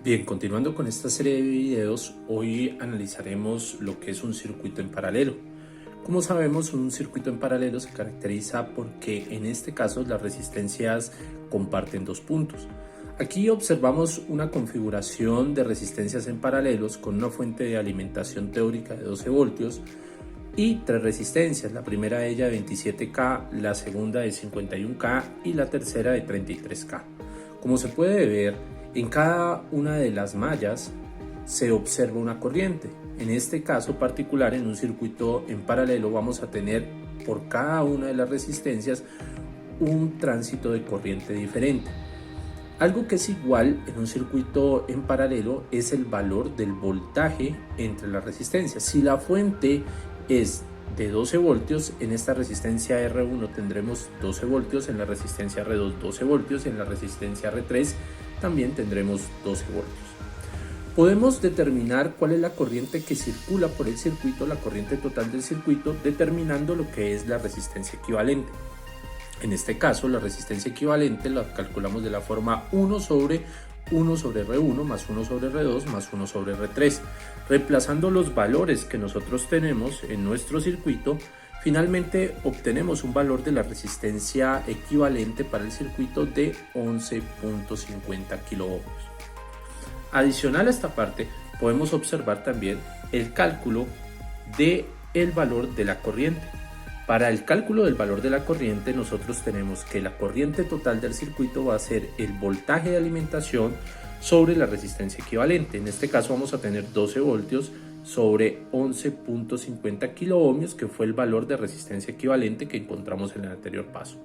Bien, continuando con esta serie de videos, hoy analizaremos lo que es un circuito en paralelo. Como sabemos, un circuito en paralelo se caracteriza porque en este caso las resistencias comparten dos puntos. Aquí observamos una configuración de resistencias en paralelos con una fuente de alimentación teórica de 12 voltios y tres resistencias, la primera de ella de 27K, la segunda de 51K y la tercera de 33K. Como se puede ver, en cada una de las mallas se observa una corriente. En este caso particular, en un circuito en paralelo, vamos a tener por cada una de las resistencias un tránsito de corriente diferente. Algo que es igual en un circuito en paralelo es el valor del voltaje entre las resistencias. Si la fuente es de 12 voltios, en esta resistencia R1 tendremos 12 voltios, en la resistencia R2 12 voltios, en la resistencia R3 también tendremos 12 voltios. Podemos determinar cuál es la corriente que circula por el circuito, la corriente total del circuito, determinando lo que es la resistencia equivalente. En este caso, la resistencia equivalente la calculamos de la forma 1 sobre R1 más 1 sobre R2 más 1 sobre R3. Reemplazando los valores que nosotros tenemos en nuestro circuito, finalmente obtenemos un valor de la resistencia equivalente para el circuito de 11.50 kiloohmios. Adicional a esta parte, podemos observar también el cálculo del valor de la corriente. Para el cálculo del valor de la corriente, nosotros tenemos que la corriente total del circuito va a ser el voltaje de alimentación sobre la resistencia equivalente. En este caso vamos a tener 12 voltios sobre 11.50 kiloohmios, que fue el valor de resistencia equivalente que encontramos en el anterior paso.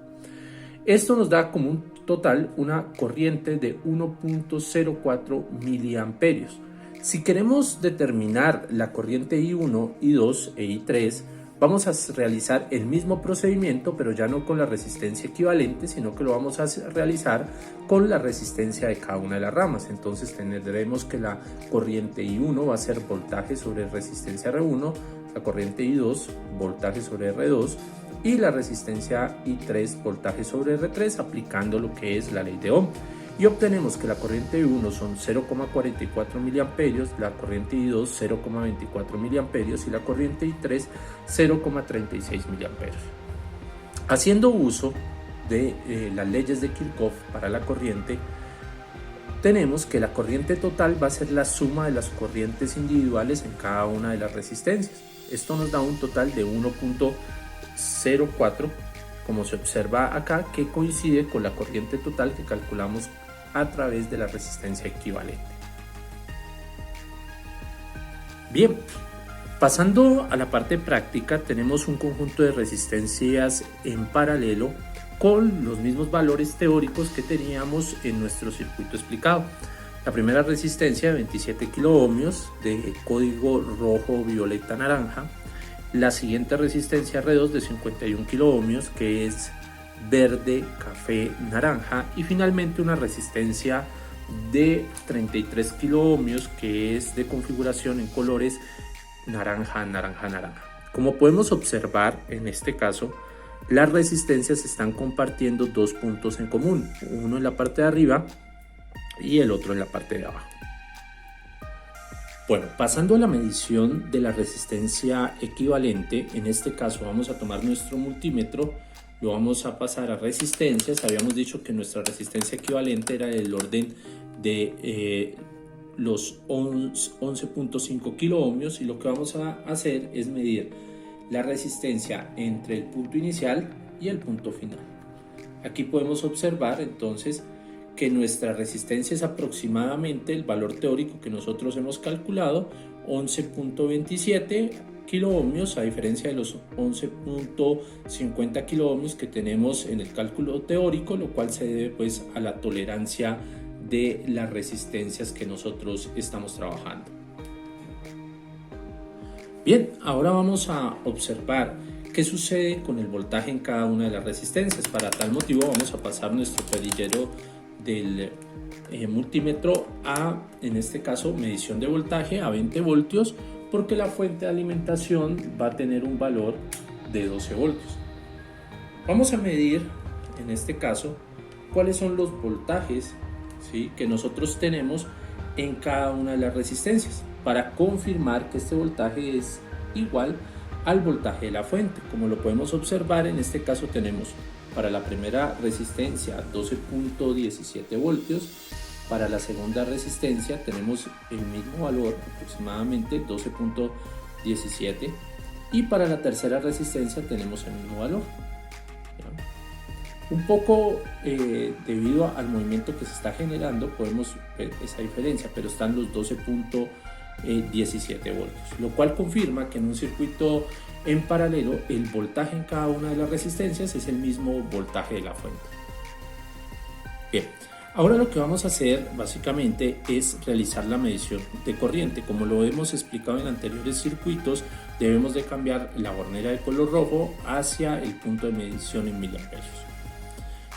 Esto nos da como un total una corriente de 1.04 miliamperios. Si queremos determinar la corriente I1, I2 e I3, vamos a realizar el mismo procedimiento, pero ya no con la resistencia equivalente, sino que lo vamos a realizar con la resistencia de cada una de las ramas. Entonces tendremos que la corriente I1 va a ser voltaje sobre resistencia R1, la corriente I2 voltaje sobre R2 y la resistencia I3 voltaje sobre R3, aplicando lo que es la ley de Ohm. Y obtenemos que la corriente I1 son 0,44 miliamperios, la corriente I2 0,24 miliamperios y la corriente I3 0,36 miliamperios. Haciendo uso de las leyes de Kirchhoff para la corriente, tenemos que la corriente total va a ser la suma de las corrientes individuales en cada una de las resistencias. Esto nos da un total de 1.04, como se observa acá, que coincide con la corriente total que calculamos a través de la resistencia equivalente. Bien, pasando a la parte práctica, tenemos un conjunto de resistencias en paralelo con los mismos valores teóricos que teníamos en nuestro circuito explicado. La primera resistencia de 27 kiloohmios de código rojo, violeta, naranja. La siguiente resistencia R2 de 51 kiloohmios, que es verde, café, naranja, y finalmente una resistencia de 33 kiloohmios que es de configuración en colores naranja, naranja, naranja. Como podemos observar en este caso, las resistencias están compartiendo dos puntos en común, uno en la parte de arriba y el otro en la parte de abajo. Bueno, pasando a la medición de la resistencia equivalente, en este caso vamos a tomar nuestro multímetro, lo vamos a pasar a resistencias. Habíamos dicho que nuestra resistencia equivalente era del orden de los 11.5 kiloohmios, y lo que vamos a hacer es medir la resistencia entre el punto inicial y el punto final. Aquí podemos observar entonces que nuestra resistencia es aproximadamente el valor teórico que nosotros hemos calculado, 11.27 kiloohmios, a diferencia de los 11.50 kiloohmios que tenemos en el cálculo teórico, lo cual se debe pues a la tolerancia de las resistencias que nosotros estamos trabajando. Bien, ahora vamos a observar qué sucede con el voltaje en cada una de las resistencias. Para tal motivo vamos a pasar nuestro perillero del multímetro a, en este caso, medición de voltaje a 20 voltios, porque la fuente de alimentación va a tener un valor de 12 voltios. Vamos a medir, en este caso, cuáles son los voltajes, ¿sí?, que nosotros tenemos en cada una de las resistencias para confirmar que este voltaje es igual al voltaje de la fuente. Como lo podemos observar, en este caso tenemos para la primera resistencia 12.17 voltios, para la segunda resistencia tenemos el mismo valor, aproximadamente 12.17, y para la tercera resistencia tenemos el mismo valor. Un poco debido al movimiento que se está generando podemos ver esa diferencia, pero están los 12.17 voltios, lo cual confirma que en un circuito en paralelo el voltaje en cada una de las resistencias es el mismo voltaje de la fuente. Bien, ahora lo que vamos a hacer básicamente es realizar la medición de corriente. Como lo hemos explicado en anteriores circuitos, debemos de cambiar la hornera de color rojo hacia el punto de medición en miliamperios.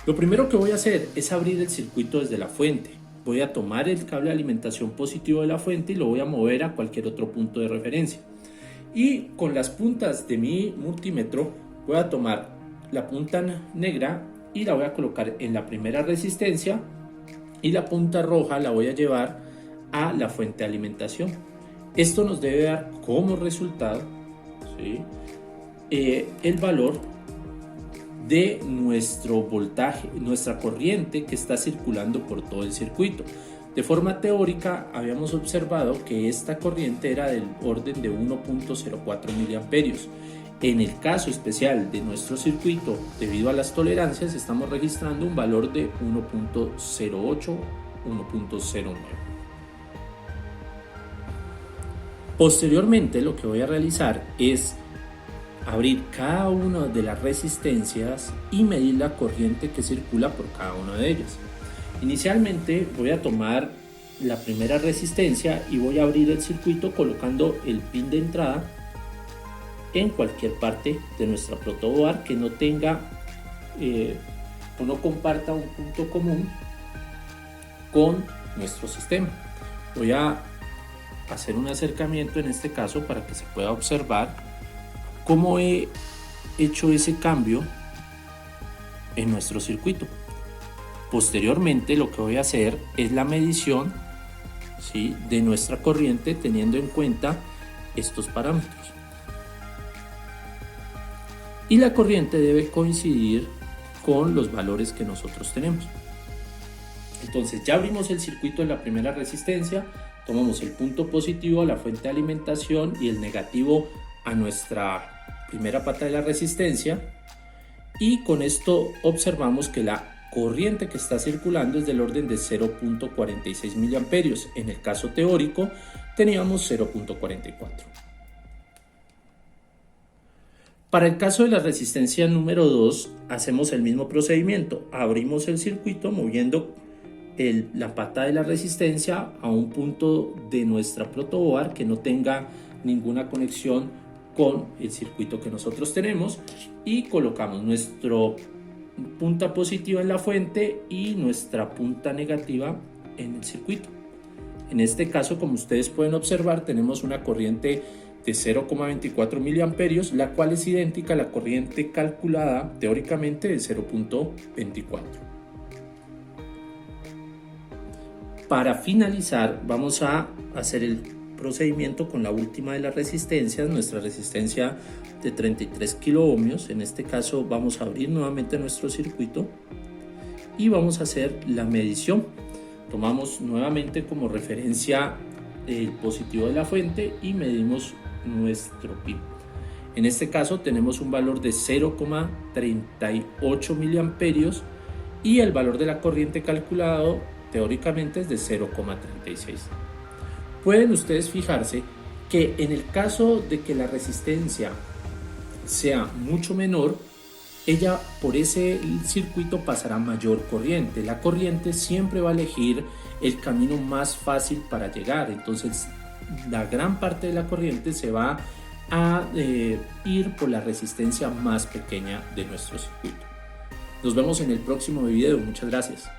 Lo primero que voy a hacer es abrir el circuito desde la fuente. Voy a tomar el cable de alimentación positivo de la fuente y lo voy a mover a cualquier otro punto de referencia. Y con las puntas de mi multímetro voy a tomar la punta negra y la voy a colocar en la primera resistencia, y la punta roja la voy a llevar a la fuente de alimentación. Esto nos debe dar como resultado, ¿sí?, el valor de nuestro voltaje, nuestra corriente que está circulando por todo el circuito. De forma teórica habíamos observado que esta corriente era del orden de 1.04 miliamperios. En el caso especial de nuestro circuito, debido a las tolerancias, estamos registrando un valor de 1.08, 1.09. Posteriormente, lo que voy a realizar es abrir cada una de las resistencias y medir la corriente que circula por cada una de ellas. Inicialmente voy a tomar la primera resistencia y voy a abrir el circuito colocando el pin de entrada en cualquier parte de nuestra protoboard que no tenga o no comparta un punto común con nuestro sistema. Voy a hacer un acercamiento en este caso para que se pueda observar cómo he hecho ese cambio en nuestro circuito. Posteriormente lo que voy a hacer es la medición, ¿sí?, de nuestra corriente teniendo en cuenta estos parámetros. Y la corriente debe coincidir con los valores que nosotros tenemos. Entonces ya abrimos el circuito en la primera resistencia, tomamos el punto positivo a la fuente de alimentación y el negativo a nuestra primera pata de la resistencia, y con esto observamos que la corriente que está circulando es del orden de 0.46 miliamperios. En el caso teórico teníamos 0.44. Para el caso de la resistencia número 2 hacemos el mismo procedimiento, abrimos el circuito moviendo la pata de la resistencia a un punto de nuestra protoboard que no tenga ninguna conexión con el circuito que nosotros tenemos, y colocamos nuestra punta positiva en la fuente y nuestra punta negativa en el circuito. En este caso, como ustedes pueden observar, tenemos una corriente de 0.24 miliamperios, la cual es idéntica a la corriente calculada teóricamente de 0.24. Para finalizar, vamos a hacer el procedimiento con la última de las resistencias, nuestra resistencia de 33 kiloohmios. En este caso vamos a abrir nuevamente nuestro circuito y vamos a hacer la medición. Tomamos nuevamente como referencia el positivo de la fuente y medimos nuestro pin. En este caso tenemos un valor de 0.38 miliamperios y el valor de la corriente calculado teóricamente es de 0.36. Pueden ustedes fijarse que en el caso de que la resistencia sea mucho menor, ella por ese circuito pasará mayor corriente. La corriente siempre va a elegir el camino más fácil para llegar, entonces la gran parte de la corriente se va a ir por la resistencia más pequeña de nuestro circuito. Nos vemos en el próximo video. Muchas gracias.